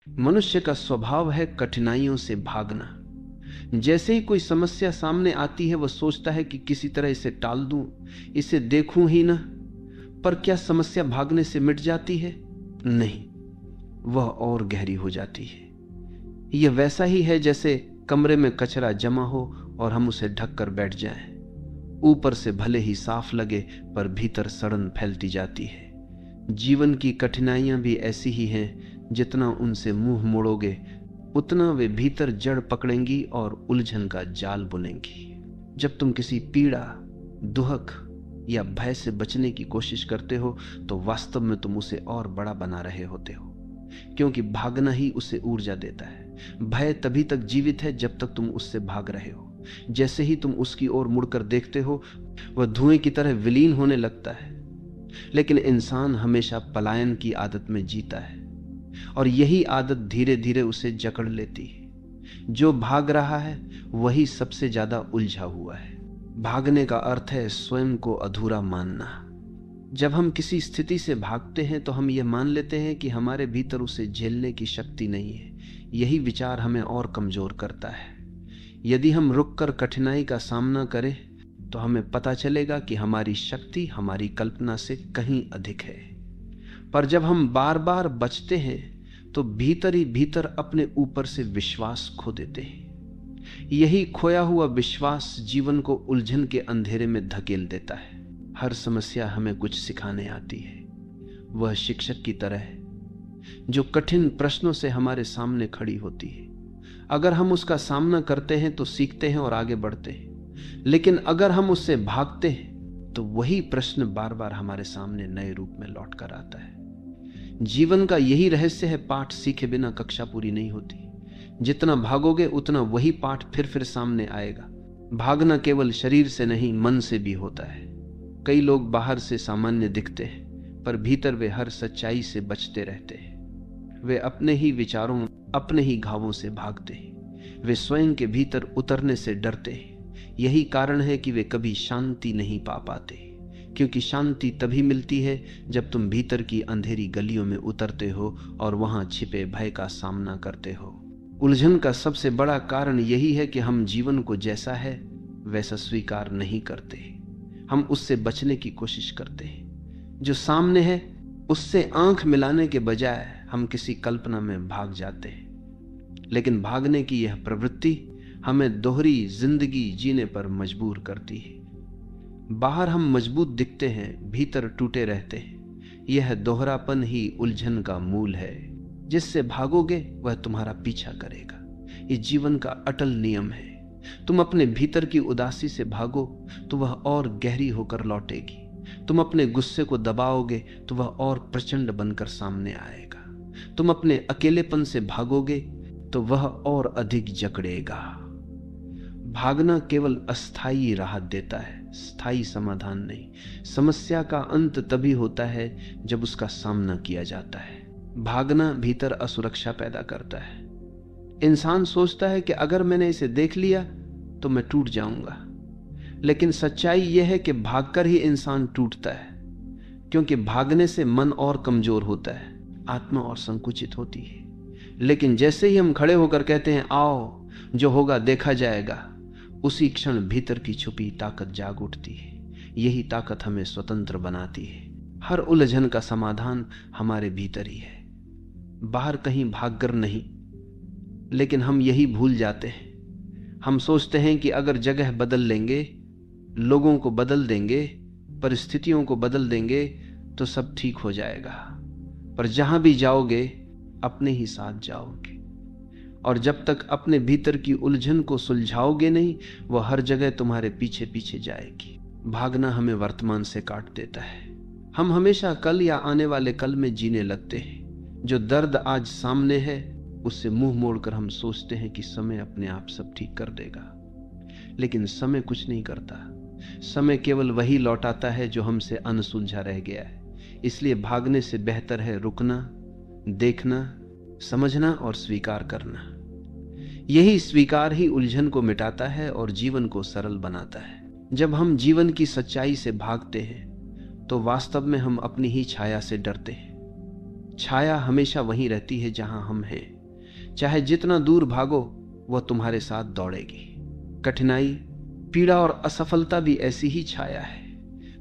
मनुष्य का स्वभाव है कठिनाइयों से भागना। जैसे ही कोई समस्या सामने आती है वह सोचता है कि किसी तरह इसे टाल दूं, इसे देखूं ही ना। पर क्या समस्या भागने से मिट जाती है? नहीं, वह और गहरी हो जाती है। यह वैसा ही है जैसे कमरे में कचरा जमा हो और हम उसे ढककर बैठ जाएं। ऊपर से भले ही साफ लगे पर भीतर सड़न फैलती जाती है। जीवन की कठिनाइयां भी ऐसी ही हैं। जितना उनसे मुंह मोड़ोगे उतना वे भीतर जड़ पकड़ेंगी और उलझन का जाल बुनेंगी। जब तुम किसी पीड़ा, दुहक या भय से बचने की कोशिश करते हो तो वास्तव में तुम उसे और बड़ा बना रहे होते हो, क्योंकि भागना ही उसे ऊर्जा देता है। भय तभी तक जीवित है जब तक तुम उससे भाग रहे हो। जैसे ही तुम उसकी ओर मुड़कर देखते हो वह धुएं की तरह विलीन होने लगता है। लेकिन इंसान हमेशा पलायन की आदत में जीता है और यही आदत धीरे धीरे उसे जकड़ लेती है। जो भाग रहा है वही सबसे ज्यादा उलझा हुआ है। भागने का अर्थ है स्वयं को अधूरा मानना। जब हम किसी स्थिति से भागते हैं तो हम यह मान लेते हैं कि हमारे भीतर उसे झेलने की शक्ति नहीं है। यही विचार हमें और कमजोर करता है। यदि हम रुककर कठिनाई का सामना करें तो हमें पता चलेगा कि हमारी शक्ति हमारी कल्पना से कहीं अधिक है। पर जब हम बार बार बचते हैं तो भीतर ही भीतर अपने ऊपर से विश्वास खो देते हैं। यही खोया हुआ विश्वास जीवन को उलझन के अंधेरे में धकेल देता है। हर समस्या हमें कुछ सिखाने आती है। वह शिक्षक की तरह है जो कठिन प्रश्नों से हमारे सामने खड़ी होती है। अगर हम उसका सामना करते हैं तो सीखते हैं और आगे बढ़ते हैं, लेकिन अगर हम उससे भागते हैं तो वही प्रश्न बार बार हमारे सामने नए रूप में लौट कर आता है। जीवन का यही रहस्य है, पाठ सीखे बिना कक्षा पूरी नहीं होती। जितना भागोगे उतना वही पाठ फिर सामने आएगा। भागना केवल शरीर से नहीं, मन से भी होता है। कई लोग बाहर से सामान्य दिखते हैं पर भीतर वे हर सच्चाई से बचते रहते हैं। वे अपने ही विचारों, अपने ही घावों से भागते हैं। वे स्वयं के भीतर उतरने से डरते हैं। यही कारण है कि वे कभी शांति नहीं पा पाते, क्योंकि शांति तभी मिलती है जब तुम भीतर की अंधेरी गलियों में उतरते हो और वहां छिपे भय का सामना करते हो। उलझन का सबसे बड़ा कारण यही है कि हम जीवन को जैसा है वैसा स्वीकार नहीं करते। हम उससे बचने की कोशिश करते हैं। जो सामने है उससे आंख मिलाने के बजाय हम किसी कल्पना में भाग जाते हैं। लेकिन भागने की यह प्रवृत्ति हमें दोहरी जिंदगी जीने पर मजबूर करती है। बाहर हम मजबूत दिखते हैं, भीतर टूटे रहते हैं। यह दोहरापन ही उलझन का मूल है। जिससे भागोगे वह तुम्हारा पीछा करेगा। ये जीवन का अटल नियम है। तुम अपने भीतर की उदासी से भागो तो वह और गहरी होकर लौटेगी। तुम अपने गुस्से को दबाओगे तो वह और प्रचंड बनकर सामने आएगा। तुम अपने अकेलेपन से भागोगे तो वह और अधिक जकड़ेगा। भागना केवल अस्थायी राहत देता है, स्थायी समाधान नहीं। समस्या का अंत तभी होता है जब उसका सामना किया जाता है। भागना भीतर असुरक्षा पैदा करता है। इंसान सोचता है कि अगर मैंने इसे देख लिया तो मैं टूट जाऊंगा, लेकिन सच्चाई यह है कि भागकर ही इंसान टूटता है, क्योंकि भागने से मन और कमजोर होता है, आत्मा और संकुचित होती है। लेकिन जैसे ही हम खड़े होकर कहते हैं आओ, जो होगा देखा जाएगा, उसी क्षण भीतर की छुपी ताकत जाग उठती है। यही ताकत हमें स्वतंत्र बनाती है। हर उलझन का समाधान हमारे भीतर ही है, बाहर कहीं भागकर नहीं। लेकिन हम यही भूल जाते हैं। हम सोचते हैं कि अगर जगह बदल लेंगे, लोगों को बदल देंगे, परिस्थितियों को बदल देंगे तो सब ठीक हो जाएगा। पर जहां भी जाओगे अपने ही साथ जाओगे, और जब तक अपने भीतर की उलझन को सुलझाओगे नहीं, वह हर जगह तुम्हारे पीछे पीछे जाएगी। भागना हमें वर्तमान से काट देता है। हम हमेशा कल या आने वाले कल में जीने लगते हैं। जो दर्द आज सामने है उससे मुंह मोड़कर हम सोचते हैं कि समय अपने आप सब ठीक कर देगा, लेकिन समय कुछ नहीं करता। समय केवल वही लौटाता है जो हमसे अनसुलझा रह गया है। इसलिए भागने से बेहतर है रुकना, देखना, समझना और स्वीकार करना। यही स्वीकार ही उलझन को मिटाता है और जीवन को सरल बनाता है। जब हम जीवन की सच्चाई से भागते हैं तो वास्तव में हम अपनी ही छाया से डरते हैं। छाया हमेशा वहीं रहती है जहां हम हैं। चाहे जितना दूर भागो वह तुम्हारे साथ दौड़ेगी। कठिनाई, पीड़ा और असफलता भी ऐसी ही छाया है।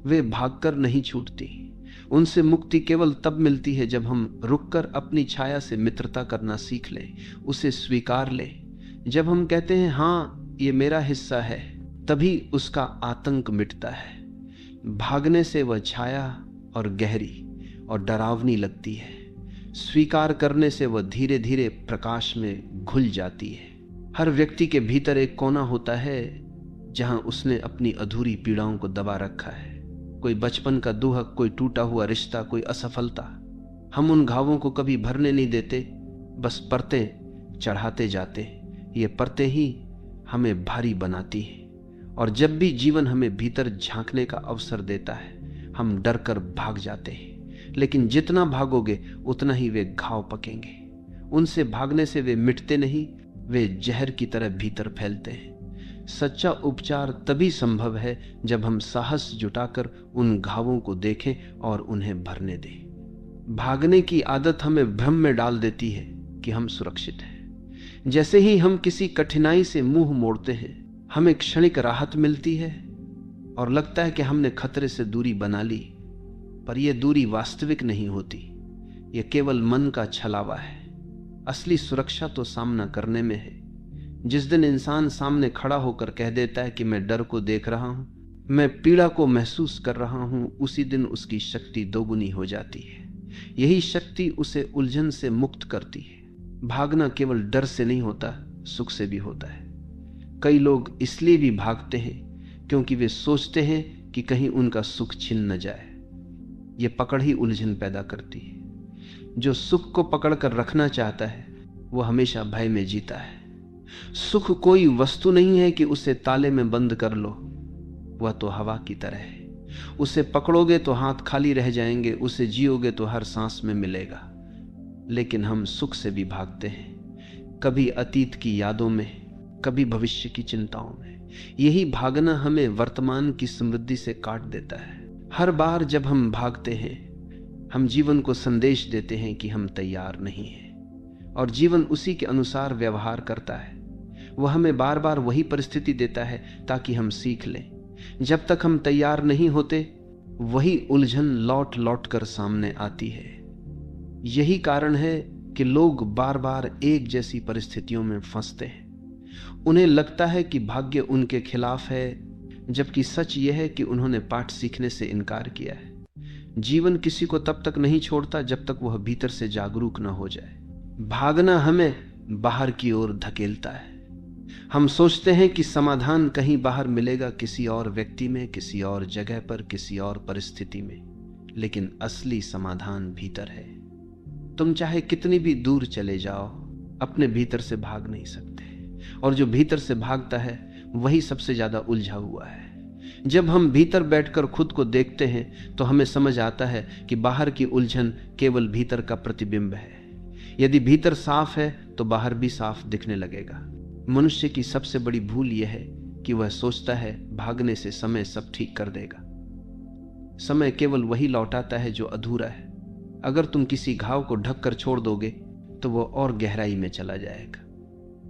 वे भागकर नहीं छूटती। उनसे मुक्ति केवल तब मिलती है जब हम रुककर अपनी छाया से मित्रता करना सीख लें, उसे स्वीकार लें। जब हम कहते हैं हाँ ये मेरा हिस्सा है, तभी उसका आतंक मिटता है। भागने से वह छाया और गहरी और डरावनी लगती है। स्वीकार करने से वह धीरे धीरे प्रकाश में घुल जाती है। हर व्यक्ति के भीतर एक कोना होता है जहां उसने अपनी अधूरी पीड़ाओं को दबा रखा है। कोई बचपन का दुहक, कोई टूटा हुआ रिश्ता, कोई असफलता। हम उन घावों को कभी भरने नहीं देते, बस परतें चढ़ाते जाते। ये परतें ही हमें भारी बनाती हैं। और जब भी जीवन हमें भीतर झांकने का अवसर देता है, हम डर कर भाग जाते हैं। लेकिन जितना भागोगे उतना ही वे घाव पकेंगे। उनसे भागने से वे मिटते नहीं, वे जहर की तरह भीतर फैलते हैं। सच्चा उपचार तभी संभव है जब हम साहस जुटाकर उन घावों को देखें और उन्हें भरने दें। भागने की आदत हमें भ्रम में डाल देती है कि हम सुरक्षित हैं। जैसे ही हम किसी कठिनाई से मुंह मोड़ते हैं, हमें क्षणिक राहत मिलती है और लगता है कि हमने खतरे से दूरी बना ली। पर यह दूरी वास्तविक नहीं होती, यह केवल मन का छलावा है। असली सुरक्षा तो सामना करने में है। जिस दिन इंसान सामने खड़ा होकर कह देता है कि मैं डर को देख रहा हूं, मैं पीड़ा को महसूस कर रहा हूं, उसी दिन उसकी शक्ति दोगुनी हो जाती है। यही शक्ति उसे उलझन से मुक्त करती है। भागना केवल डर से नहीं होता, सुख से भी होता है। कई लोग इसलिए भी भागते हैं क्योंकि वे सोचते हैं कि कहीं उनका सुख छिन न जाए। यह पकड़ ही उलझन पैदा करती है। जो सुख को पकड़ कर रखना चाहता है वह हमेशा भय में जीता है। सुख कोई वस्तु नहीं है कि उसे ताले में बंद कर लो, वह तो हवा की तरह है। उसे पकड़ोगे तो हाथ खाली रह जाएंगे, उसे जियोगे तो हर सांस में मिलेगा। लेकिन हम सुख से भी भागते हैं, कभी अतीत की यादों में, कभी भविष्य की चिंताओं में। यही भागना हमें वर्तमान की समृद्धि से काट देता है। हर बार जब हम भागते हैं, हम जीवन को संदेश देते हैं कि हम तैयार नहीं हैं, और जीवन उसी के अनुसार व्यवहार करता है। वह हमें बार बार वही परिस्थिति देता है ताकि हम सीख लें। जब तक हम तैयार नहीं होते, वही उलझन लौट लौट कर सामने आती है। यही कारण है कि लोग बार बार एक जैसी परिस्थितियों में फंसते हैं। उन्हें लगता है कि भाग्य उनके खिलाफ है, जबकि सच यह है कि उन्होंने पाठ सीखने से इनकार किया है। जीवन किसी को तब तक नहीं छोड़ता जब तक वह भीतर से जागरूक न हो जाए। भागना हमें बाहर की ओर धकेलता है। हम सोचते हैं कि समाधान कहीं बाहर मिलेगा, किसी और व्यक्ति में, किसी और जगह पर, किसी और परिस्थिति में। लेकिन असली समाधान भीतर है। तुम चाहे कितनी भी दूर चले जाओ, अपने भीतर से भाग नहीं सकते। और जो भीतर से भागता है वही सबसे ज्यादा उलझा हुआ है। जब हम भीतर बैठकर खुद को देखते हैं तो हमें समझ आता है कि बाहर की उलझन केवल भीतर का प्रतिबिंब है। यदि भीतर साफ है तो बाहर भी साफ दिखने लगेगा। मनुष्य की सबसे बड़ी भूल यह है कि वह सोचता है भागने से समय सब ठीक कर देगा। समय केवल वही लौटाता है जो अधूरा है। अगर तुम किसी घाव को ढक कर छोड़ दोगे तो वह और गहराई में चला जाएगा।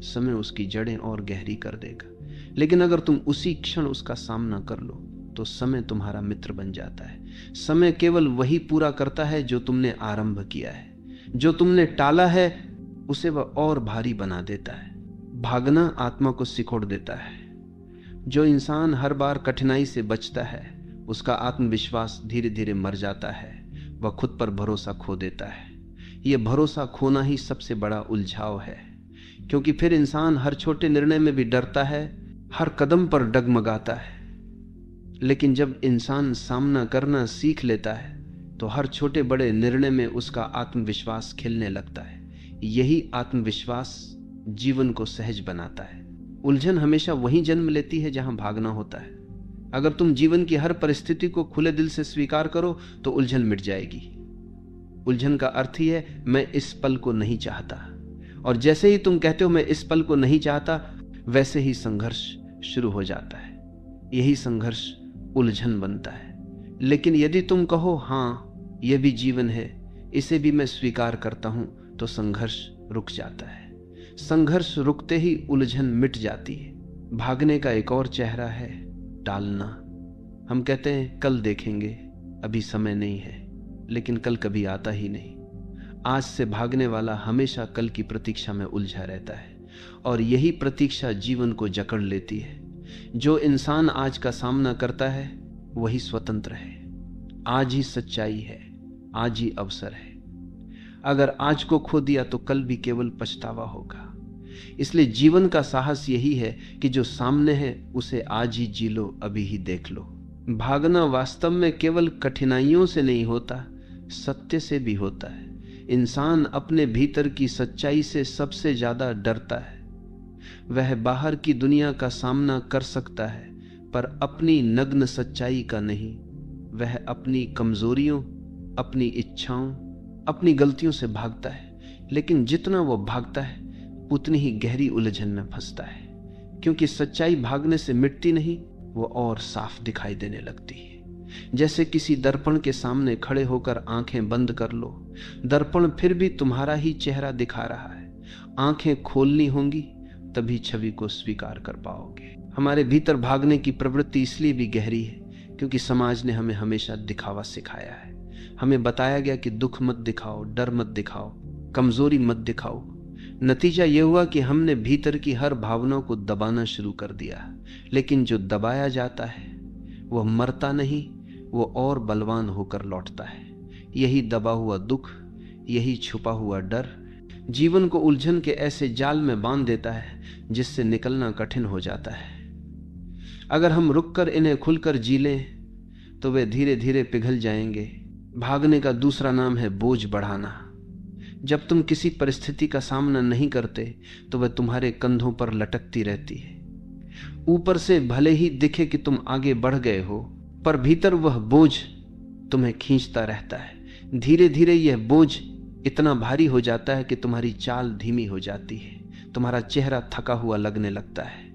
समय उसकी जड़ें और गहरी कर देगा। लेकिन अगर तुम उसी क्षण उसका सामना कर लो तो समय तुम्हारा मित्र बन जाता है। समय केवल वही पूरा करता है जो तुमने आरंभ किया है। जो तुमने टाला है उसे वह और भारी बना देता है। भागना आत्मा को सिकोड़ देता है। जो इंसान हर बार कठिनाई से बचता है उसका आत्मविश्वास धीरे धीरे मर जाता है। वह खुद पर भरोसा खो देता है। यह भरोसा खोना ही सबसे बड़ा उलझाव है, क्योंकि फिर इंसान हर छोटे निर्णय में भी डरता है, हर कदम पर डगमगाता है। लेकिन जब इंसान सामना करना सीख लेता है तो हर छोटे बड़े निर्णय में उसका आत्मविश्वास खिलने लगता है। यही आत्मविश्वास जीवन को सहज बनाता है। उलझन हमेशा वहीं जन्म लेती है जहां भागना होता है। अगर तुम जीवन की हर परिस्थिति को खुले दिल से स्वीकार करो तो उलझन मिट जाएगी। उलझन का अर्थ ही है मैं इस पल को नहीं चाहता, और जैसे ही तुम कहते हो मैं इस पल को नहीं चाहता, वैसे ही संघर्ष शुरू हो जाता है। यही संघर्ष उलझन बनता है। लेकिन यदि तुम कहो हाँ यह भी जीवन है, इसे भी मैं स्वीकार करता हूं, तो संघर्ष रुक जाता है। संघर्ष रुकते ही उलझन मिट जाती है। भागने का एक और चेहरा है टालना। हम कहते हैं कल देखेंगे, अभी समय नहीं है, लेकिन कल कभी आता ही नहीं। आज से भागने वाला हमेशा कल की प्रतीक्षा में उलझा रहता है, और यही प्रतीक्षा जीवन को जकड़ लेती है। जो इंसान आज का सामना करता है वही स्वतंत्र है। आज ही सच्चाई है, आज ही अवसर है। अगर आज को खो दिया तो कल भी केवल पछतावा होगा। इसलिए जीवन का साहस यही है कि जो सामने है उसे आज ही जी लो, अभी ही देख लो। भागना वास्तव में केवल कठिनाइयों से नहीं होता, सत्य से भी होता है। इंसान अपने भीतर की सच्चाई से सबसे ज्यादा डरता है। वह बाहर की दुनिया का सामना कर सकता है, पर अपनी नग्न सच्चाई का नहीं। वह अपनी कमजोरियों, अपनी इच्छाओं, अपनी गलतियों से भागता है। लेकिन जितना वो भागता है उतनी ही गहरी उलझन में फंसता है, क्योंकि सच्चाई भागने से मिटती नहीं, वो और साफ दिखाई देने लगती है। जैसे किसी दर्पण के सामने खड़े होकर आंखें बंद कर लो, दर्पण फिर भी तुम्हारा ही चेहरा दिखा रहा है। आंखें खोलनी होंगी, तभी छवि को स्वीकार कर पाओगे। हमारे भीतर भागने की प्रवृत्ति इसलिए भी गहरी है क्योंकि समाज ने हमें हमेशा दिखावा सिखाया है। हमें बताया गया कि दुख मत दिखाओ, डर मत दिखाओ, कमजोरी मत दिखाओ। नतीजा यह हुआ कि हमने भीतर की हर भावना को दबाना शुरू कर दिया। लेकिन जो दबाया जाता है वह मरता नहीं, वो और बलवान होकर लौटता है। यही दबा हुआ दुख, यही छुपा हुआ डर जीवन को उलझन के ऐसे जाल में बांध देता है जिससे निकलना कठिन हो जाता है। अगर हम रुककर इन्हें खुलकर जी लें तो वे धीरे धीरे पिघल जाएंगे। भागने का दूसरा नाम है बोझ बढ़ाना। जब तुम किसी परिस्थिति का सामना नहीं करते तो वह तुम्हारे कंधों पर लटकती रहती है। ऊपर से भले ही दिखे कि तुम आगे बढ़ गए हो, पर भीतर वह बोझ तुम्हें खींचता रहता है। धीरे धीरे यह बोझ इतना भारी हो जाता है कि तुम्हारी चाल धीमी हो जाती है, तुम्हारा चेहरा थका हुआ लगने लगता है।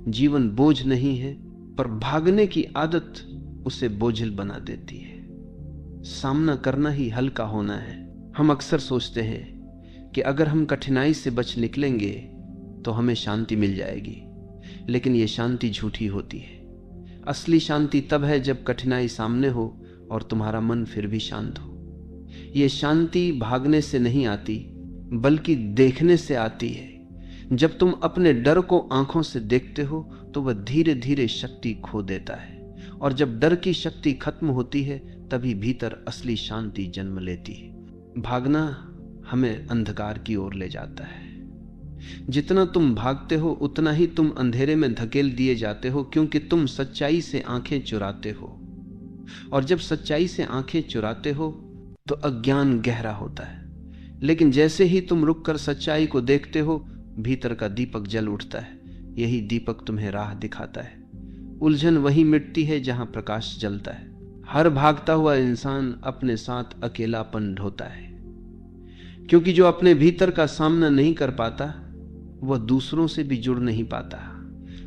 जीवन बोझ नहीं है, पर भागने की आदत उसे बोझिल बना देती है। सामना करना ही हल्का होना है। हम अक्सर सोचते हैं कि अगर हम कठिनाई से बच निकलेंगे तो हमें शांति मिल जाएगी, लेकिन यह शांति झूठी होती है। असली शांति तब है जब कठिनाई सामने हो और तुम्हारा मन फिर भी शांत हो। यह शांति भागने से नहीं आती, बल्कि देखने से आती है। जब तुम अपने डर को आंखों से देखते हो तो वह धीरे धीरे शक्ति खो देता है, और जब डर की शक्ति खत्म होती है तभी भीतर असली शांति जन्म लेती है। भागना हमें अंधकार की ओर ले जाता है। जितना तुम भागते हो उतना ही तुम अंधेरे में धकेल दिए जाते हो, क्योंकि तुम सच्चाई से आंखें चुराते हो, और जब सच्चाई से आंखें चुराते हो तो अज्ञान गहरा होता है। लेकिन जैसे ही तुम रुककर सच्चाई को देखते हो, भीतर का दीपक जल उठता है। यही दीपक तुम्हें राह दिखाता है। उलझन वही मिटती है जहां प्रकाश जलता है। हर भागता हुआ इंसान अपने साथ अकेलापन ढोता है, क्योंकि जो अपने भीतर का सामना नहीं कर पाता वह दूसरों से भी जुड़ नहीं पाता।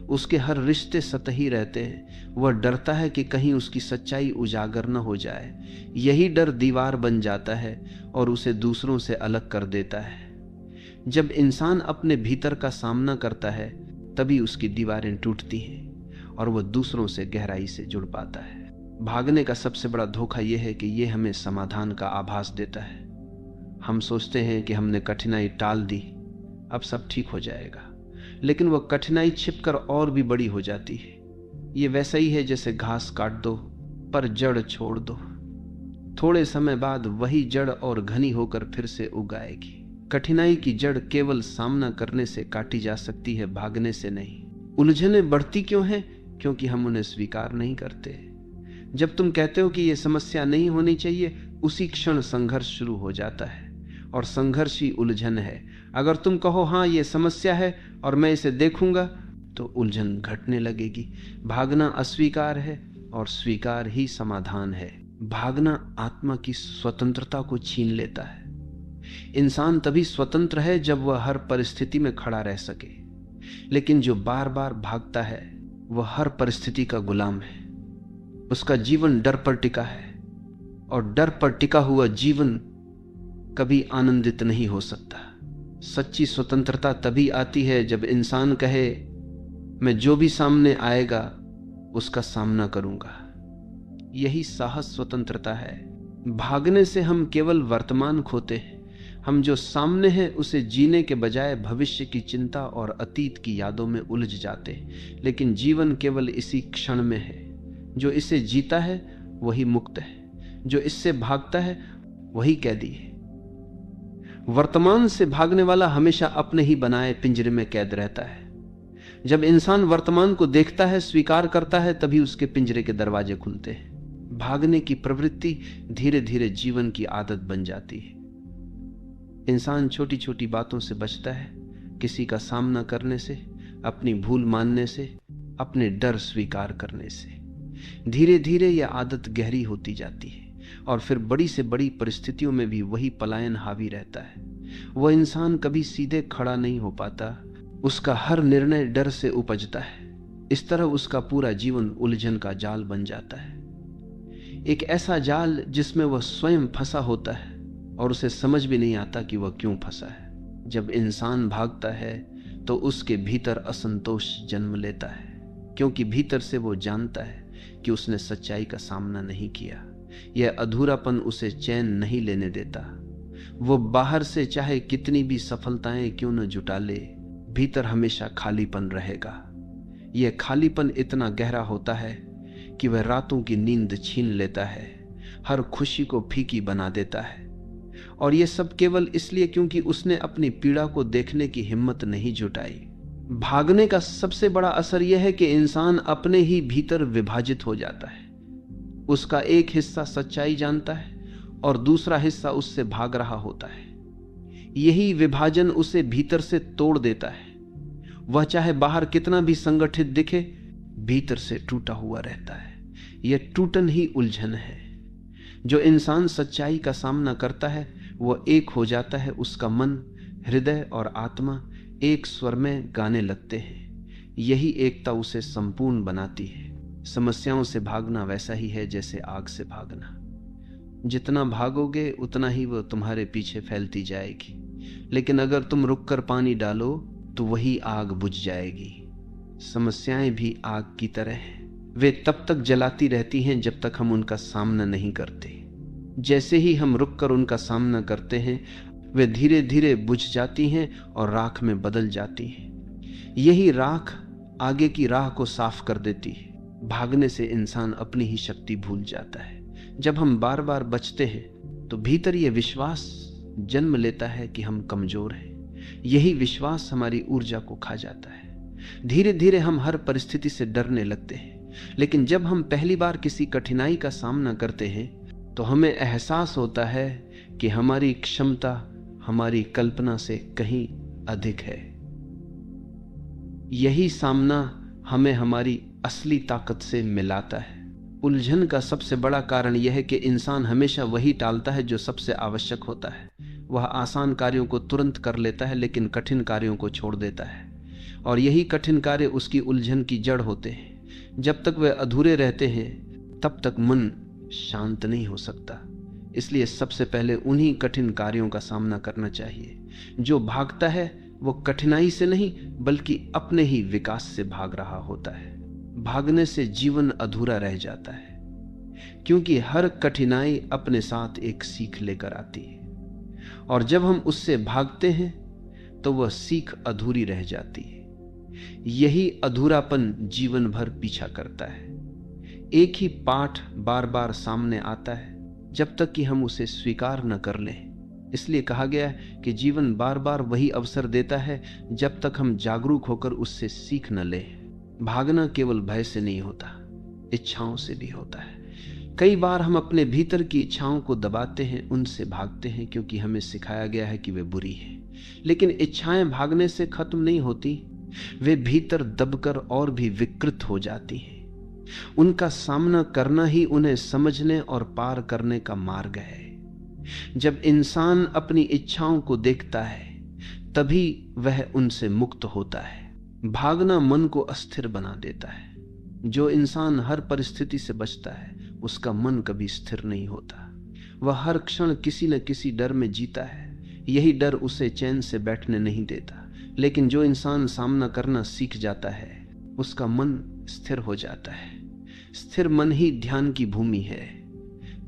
उसके हर रिश्ते सतही रहते हैं। वह डरता है कि कहीं उसकी सच्चाई उजागर न हो जाए। यही डर दीवार बन जाता है और उसे दूसरों से अलग कर देता है। जब इंसान अपने भीतर का सामना करता है तभी उसकी दीवारें टूटती हैं और वह दूसरों से गहराई से जुड़ पाता है। भागने का सबसे बड़ा धोखा यह है कि यह हमें समाधान का आभास देता है। हम सोचते हैं कि हमने कठिनाई टाल दी, अब सब ठीक हो जाएगा, लेकिन वह कठिनाई छिपकर और भी बड़ी हो जाती है। ये वैसा ही है जैसे घास काट दो पर जड़ छोड़ दो, थोड़े समय बाद वही जड़ और घनी होकर फिर से उग आएगी। कठिनाई की जड़ केवल सामना करने से काटी जा सकती है, भागने से नहीं। उलझनें बढ़ती क्यों हैं? क्योंकि हम उन्हें स्वीकार नहीं करते। जब तुम कहते हो कि यह समस्या नहीं होनी चाहिए, उसी क्षण संघर्ष शुरू हो जाता है, और संघर्ष ही उलझन है। अगर तुम कहो हाँ ये समस्या है और मैं इसे देखूंगा, तो उलझन घटने लगेगी। भागना अस्वीकार है और स्वीकार ही समाधान है। भागना आत्मा की स्वतंत्रता को छीन लेता है। इंसान तभी स्वतंत्र है जब वह हर परिस्थिति में खड़ा रह सके, लेकिन जो बार बार भागता है वह हर परिस्थिति का गुलाम है। उसका जीवन डर पर टिका है, और डर पर टिका हुआ जीवन कभी आनंदित नहीं हो सकता। सच्ची स्वतंत्रता तभी आती है जब इंसान कहे, मैं जो भी सामने आएगा उसका सामना करूंगा। यही साहस स्वतंत्रता है। भागने से हम केवल वर्तमान खोते हैं। हम जो सामने है उसे जीने के बजाय भविष्य की चिंता और अतीत की यादों में उलझ जाते हैं। लेकिन जीवन केवल इसी क्षण में है। जो इसे जीता है वही मुक्त है, जो इससे भागता है वही कैदी है। वर्तमान से भागने वाला हमेशा अपने ही बनाए पिंजरे में कैद रहता है। जब इंसान वर्तमान को देखता है, स्वीकार करता है, तभी उसके पिंजरे के दरवाजे खुलते हैं। भागने की प्रवृत्ति धीरे धीरे जीवन की आदत बन जाती है। इंसान छोटी छोटी बातों से बचता है, किसी का सामना करने से, अपनी भूल मानने से, अपने डर स्वीकार करने से। धीरे धीरे यह आदत गहरी होती जाती है और फिर बड़ी से बड़ी परिस्थितियों में भी वही पलायन हावी रहता है। वह इंसान कभी सीधे खड़ा नहीं हो पाता। उसका हर निर्णय डर से उपजता है। इस तरह उसका पूरा जीवन उलझन का जाल बन जाता है, एक ऐसा जाल जिसमें वह स्वयं फंसा होता है और उसे समझ भी नहीं आता कि वह क्यों फंसा है। जब इंसान भागता है तो उसके भीतर असंतोष जन्म लेता है, क्योंकि भीतर से वो जानता है कि उसने सच्चाई का सामना नहीं किया। यह अधूरापन उसे चैन नहीं लेने देता। वो बाहर से चाहे कितनी भी सफलताएं क्यों न जुटा ले, भीतर हमेशा खालीपन रहेगा। यह खालीपन इतना गहरा होता है कि वह रातों की नींद छीन लेता है, हर खुशी को फीकी बना देता है। और यह सब केवल इसलिए क्योंकि उसने अपनी पीड़ा को देखने की हिम्मत नहीं जुटाई। भागने का सबसे बड़ा असर यह है कि इंसान अपने ही भीतर विभाजित हो जाता है। उसका एक हिस्सा सच्चाई जानता है और दूसरा हिस्सा उससे भाग रहा होता है। यही विभाजन उसे भीतर से तोड़ देता है। वह चाहे बाहर कितना भी संगठित दिखे, भीतर से टूटा हुआ रहता है। यह टूटन ही उलझन है। जो इंसान सच्चाई का सामना करता है वह एक हो जाता है। उसका मन, हृदय और आत्मा एक स्वर में गाने लगते हैं। यही एकता उसे संपूर्ण बनाती है। समस्याओं से भागना वैसा ही है जैसे आग से भागना। जितना भागोगे उतना ही वह तुम्हारे पीछे फैलती जाएगी, लेकिन अगर तुम रुककर पानी डालो तो वही आग बुझ जाएगी। समस्याएं भी आग की तरह हैं। वे तब तक जलाती रहती हैं जब तक हम उनका सामना नहीं करते। जैसे ही हम रुककर उनका सामना करते हैं, वे धीरे धीरे बुझ जाती हैं और राख में बदल जाती हैं। यही राख आगे की राह को साफ कर देती है। भागने से इंसान अपनी ही शक्ति भूल जाता है। जब हम बार बार बचते हैं तो भीतर यह विश्वास जन्म लेता है कि हम कमजोर हैं। यही विश्वास हमारी ऊर्जा को खा जाता है। धीरे धीरे हम हर परिस्थिति से डरने लगते हैं। लेकिन जब हम पहली बार किसी कठिनाई का सामना करते हैं तो हमें एहसास होता है कि हमारी क्षमता हमारी कल्पना से कहीं अधिक है। यही सामना हमें हमारी असली ताकत से मिलाता है। उलझन का सबसे बड़ा कारण यह है कि इंसान हमेशा वही टालता है जो सबसे आवश्यक होता है। वह आसान कार्यों को तुरंत कर लेता है लेकिन कठिन कार्यों को छोड़ देता है, और यही कठिन कार्य उसकी उलझन की जड़ होते हैं। जब तक वे अधूरे रहते हैं तब तक मन शांत नहीं हो सकता। इसलिए सबसे पहले उन्हीं कठिन कार्यों का सामना करना चाहिए। जो भागता है वो कठिनाई से नहीं बल्कि अपने ही विकास से भाग रहा होता है। भागने से जीवन अधूरा रह जाता है, क्योंकि हर कठिनाई अपने साथ एक सीख लेकर आती है, और जब हम उससे भागते हैं तो वह सीख अधूरी रह जाती है। यही अधूरापन जीवन भर पीछा करता है। एक ही पाठ बार बार सामने आता है जब तक कि हम उसे स्वीकार न कर लें। इसलिए कहा गया है कि जीवन बार बार वही अवसर देता है जब तक हम जागरूक होकर उससे सीख न लें। भागना केवल भय से नहीं होता, इच्छाओं से भी होता है। कई बार हम अपने भीतर की इच्छाओं को दबाते हैं, उनसे भागते हैं क्योंकि हमें सिखाया गया है कि वे बुरी हैं। लेकिन इच्छाएं भागने से खत्म नहीं होती, वे भीतर दबकर और भी विकृत हो जाती हैं। उनका सामना करना ही उन्हें समझने और पार करने का मार्ग है। जब इंसान अपनी इच्छाओं को देखता है तभी वह उनसे मुक्त होता है। भागना मन को अस्थिर बना देता है। जो इंसान हर परिस्थिति से बचता है उसका मन कभी स्थिर नहीं होता। वह हर क्षण किसी न किसी डर में जीता है। यही डर उसे चैन से बैठने नहीं देता। लेकिन जो इंसान सामना करना सीख जाता है उसका मन स्थिर हो जाता है। स्थिर मन ही ध्यान की भूमि है।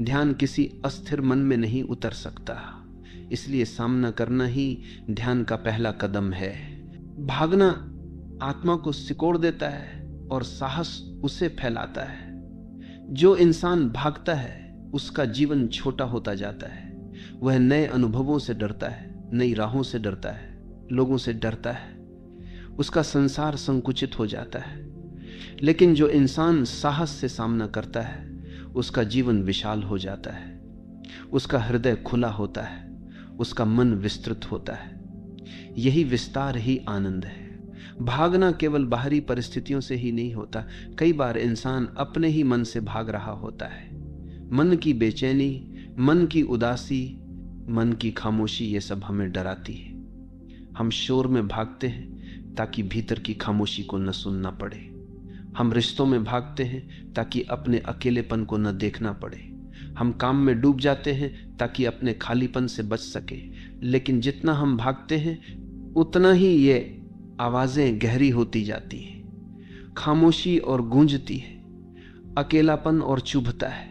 ध्यान किसी अस्थिर मन में नहीं उतर सकता, इसलिए सामना करना ही ध्यान का पहला कदम है। भागना आत्मा को सिकोड़ देता है और साहस उसे फैलाता है। जो इंसान भागता है उसका जीवन छोटा होता जाता है। वह नए अनुभवों से डरता है, नई राहों से डरता है, लोगों से डरता है। उसका संसार संकुचित हो जाता है। लेकिन जो इंसान साहस से सामना करता है उसका जीवन विशाल हो जाता है, उसका हृदय खुला होता है, उसका मन विस्तृत होता है। यही विस्तार ही आनंद है। भागना केवल बाहरी परिस्थितियों से ही नहीं होता। कई बार इंसान अपने ही मन से भाग रहा होता है। मन की बेचैनी, मन की उदासी, मन की खामोशी, ये सब हमें डराती है। हम शोर में भागते हैं ताकि भीतर की खामोशी को न सुनना पड़े। हम रिश्तों में भागते हैं ताकि अपने अकेलेपन को न देखना पड़े। हम काम में डूब जाते हैं ताकि अपने खालीपन से बच सके। लेकिन जितना हम भागते हैं उतना ही ये आवाजें गहरी होती जाती हैं, खामोशी और गूंजती है, अकेलापन और चुभता है।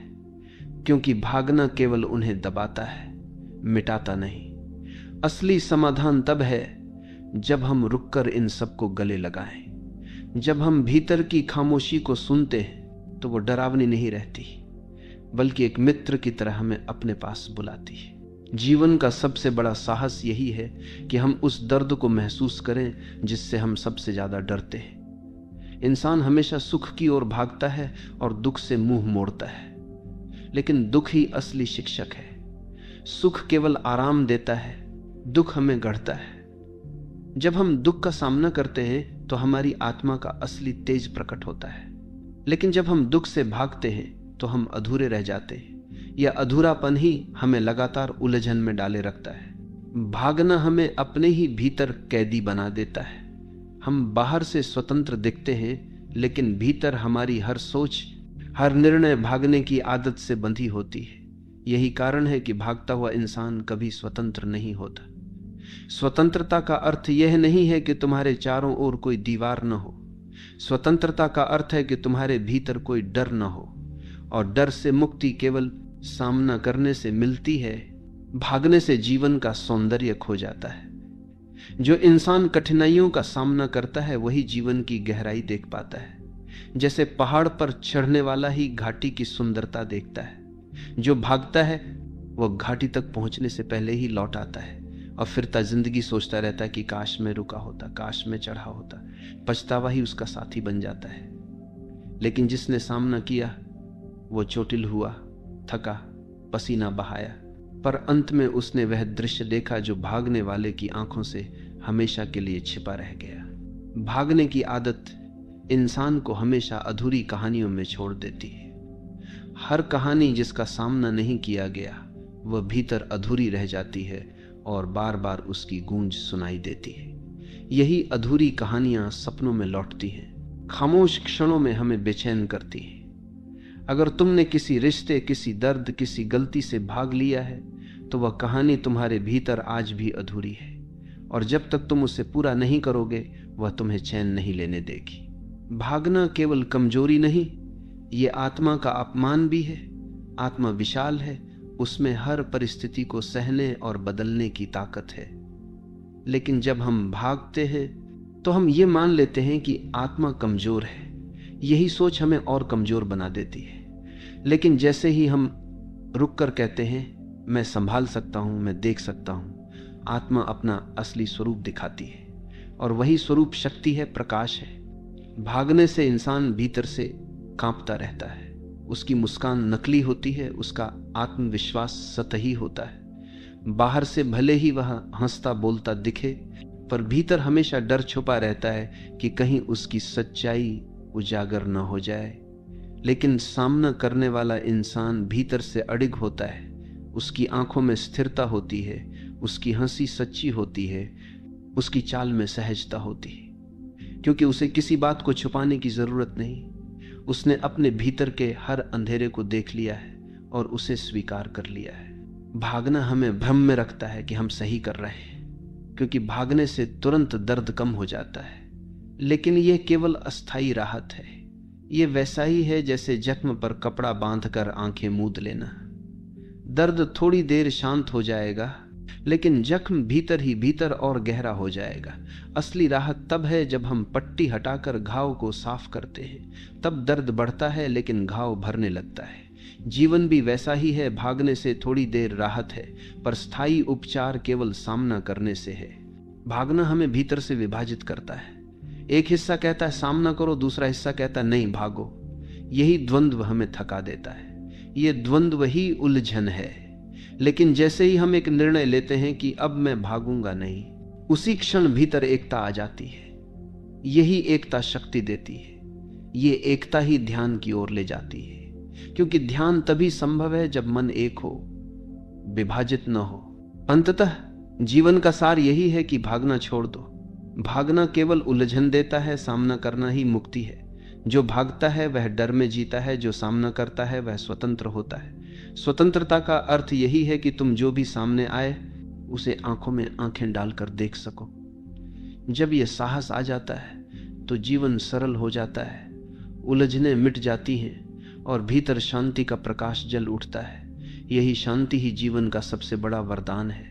क्योंकि भागना केवल उन्हें दबाता है, मिटाता नहीं। असली समाधान तब है जब हम रुककर इन सबको गले लगाएं। जब हम भीतर की खामोशी को सुनते हैं तो वो डरावनी नहीं रहती, बल्कि एक मित्र की तरह हमें अपने पास बुलाती है। जीवन का सबसे बड़ा साहस यही है कि हम उस दर्द को महसूस करें जिससे हम सबसे ज्यादा डरते हैं। इंसान हमेशा सुख की ओर भागता है और दुख से मुंह मोड़ता है, लेकिन दुख ही असली शिक्षक है। सुख केवल आराम देता है, दुख हमें गढ़ता है। जब हम दुख का सामना करते हैं तो हमारी आत्मा का असली तेज प्रकट होता है। लेकिन जब हम दुख से भागते हैं तो हम अधूरे रह जाते हैं। यह अधूरापन ही हमें लगातार उलझन में डाले रखता है। भागना हमें अपने ही भीतर कैदी बना देता है। हम बाहर से स्वतंत्र दिखते हैं, लेकिन भीतर हमारी हर सोच, हर निर्णय भागने की आदत से बंधी होती है। यही कारण है कि भागता हुआ इंसान कभी स्वतंत्र नहीं होता। स्वतंत्रता का अर्थ यह नहीं है कि तुम्हारे चारों ओर कोई दीवार न हो। स्वतंत्रता का अर्थ है कि तुम्हारे भीतर कोई डर न हो, और डर से मुक्ति केवल सामना करने से मिलती है। भागने से जीवन का सौंदर्य खो जाता है। जो इंसान कठिनाइयों का सामना करता है वही जीवन की गहराई देख पाता है। जैसे पहाड़ पर चढ़ने वाला ही घाटी की सुंदरता देखता है। जो भागता है वह घाटी तक पहुंचने से पहले ही लौट आता है और फिरता जिंदगी सोचता रहता है कि काश में रुका होता, काश में चढ़ा होता। पछतावा ही उसका साथी बन जाता है। लेकिन जिसने सामना किया वो चोटिल हुआ, थका, पसीना बहाया, पर अंत में उसने वह दृश्य देखा जो भागने वाले की आंखों से हमेशा के लिए छिपा रह गया। भागने की आदत इंसान को हमेशा अधूरी कहानियों में छोड़ देती है। हर कहानी जिसका सामना नहीं किया गया वह भीतर अधूरी रह जाती है और बार बार उसकी गूंज सुनाई देती है। यही अधूरी कहानियां सपनों में लौटती हैं, खामोश क्षणों में हमें बेचैन करती हैं। अगर तुमने किसी रिश्ते, किसी दर्द, किसी गलती से भाग लिया है तो वह कहानी तुम्हारे भीतर आज भी अधूरी है, और जब तक तुम उसे पूरा नहीं करोगे वह तुम्हें चैन नहीं लेने देगी। भागना केवल कमजोरी नहीं, ये आत्मा का अपमान भी है। आत्मा विशाल है, उसमें हर परिस्थिति को सहने और बदलने की ताकत है। लेकिन जब हम भागते हैं तो हम ये मान लेते हैं कि आत्मा कमजोर है। यही सोच हमें और कमजोर बना देती है। लेकिन जैसे ही हम रुक कर कहते हैं मैं संभाल सकता हूं, मैं देख सकता हूं, आत्मा अपना असली स्वरूप दिखाती है, और वही स्वरूप शक्ति है, प्रकाश है। भागने से इंसान भीतर से कांपता रहता है। उसकी मुस्कान नकली होती है, उसका आत्मविश्वास सतही होता है। बाहर से भले ही वह हंसता बोलता दिखे, पर भीतर हमेशा डर छुपा रहता है कि कहीं उसकी सच्चाई उजागर न हो जाए। लेकिन सामना करने वाला इंसान भीतर से अडिग होता है। उसकी आंखों में स्थिरता होती है, उसकी हंसी सच्ची होती है, उसकी चाल में सहजता होती है, क्योंकि उसे किसी बात को छुपाने की जरूरत नहीं। उसने अपने भीतर के हर अंधेरे को देख लिया है और उसे स्वीकार कर लिया है। भागना हमें भ्रम में रखता है कि हम सही कर रहे हैं, क्योंकि भागने से तुरंत दर्द कम हो जाता है। लेकिन यह केवल अस्थायी राहत है। यह वैसा ही है जैसे जख्म पर कपड़ा बांधकर आंखें मूंद लेना। दर्द थोड़ी देर शांत हो जाएगा, लेकिन जख्म भीतर ही भीतर और गहरा हो जाएगा। असली राहत तब है जब हम पट्टी हटाकर घाव को साफ करते हैं। तब दर्द बढ़ता है, लेकिन घाव भरने लगता है। जीवन भी वैसा ही है। भागने से थोड़ी देर राहत है, पर स्थायी उपचार केवल सामना करने से है। भागना हमें भीतर से विभाजित करता है। एक हिस्सा कहता है सामना करो, दूसरा हिस्सा कहता है नहीं भागो। यही द्वंद्व हमें थका देता है। यह द्वंद्व ही उलझन है। लेकिन जैसे ही हम एक निर्णय लेते हैं कि अब मैं भागूंगा नहीं, उसी क्षण भीतर एकता आ जाती है। यही एकता शक्ति देती है। ये एकता ही ध्यान की ओर ले जाती है, क्योंकि ध्यान तभी संभव है जब मन एक हो, विभाजित न हो। अंततः जीवन का सार यही है कि भागना छोड़ दो। भागना केवल उलझन देता है, सामना करना ही मुक्ति है। जो भागता है वह डर में जीता है, जो सामना करता है वह स्वतंत्र होता है। स्वतंत्रता का अर्थ यही है कि तुम जो भी सामने आए उसे आंखों में आंखें डालकर देख सको। जब यह साहस आ जाता है तो जीवन सरल हो जाता है, उलझनें मिट जाती हैं और भीतर शांति का प्रकाश जल उठता है। यही शांति ही जीवन का सबसे बड़ा वरदान है।